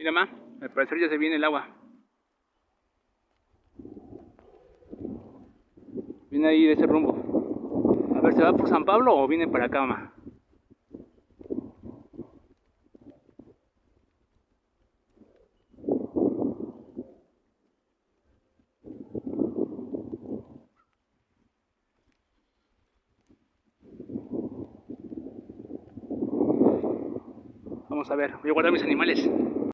Mira, ma, al parecer ya se viene el agua. Viene ahí de ese rumbo. A ver, ¿se va por San Pablo o viene para acá, ma? Vamos a ver, voy a guardar mis animales.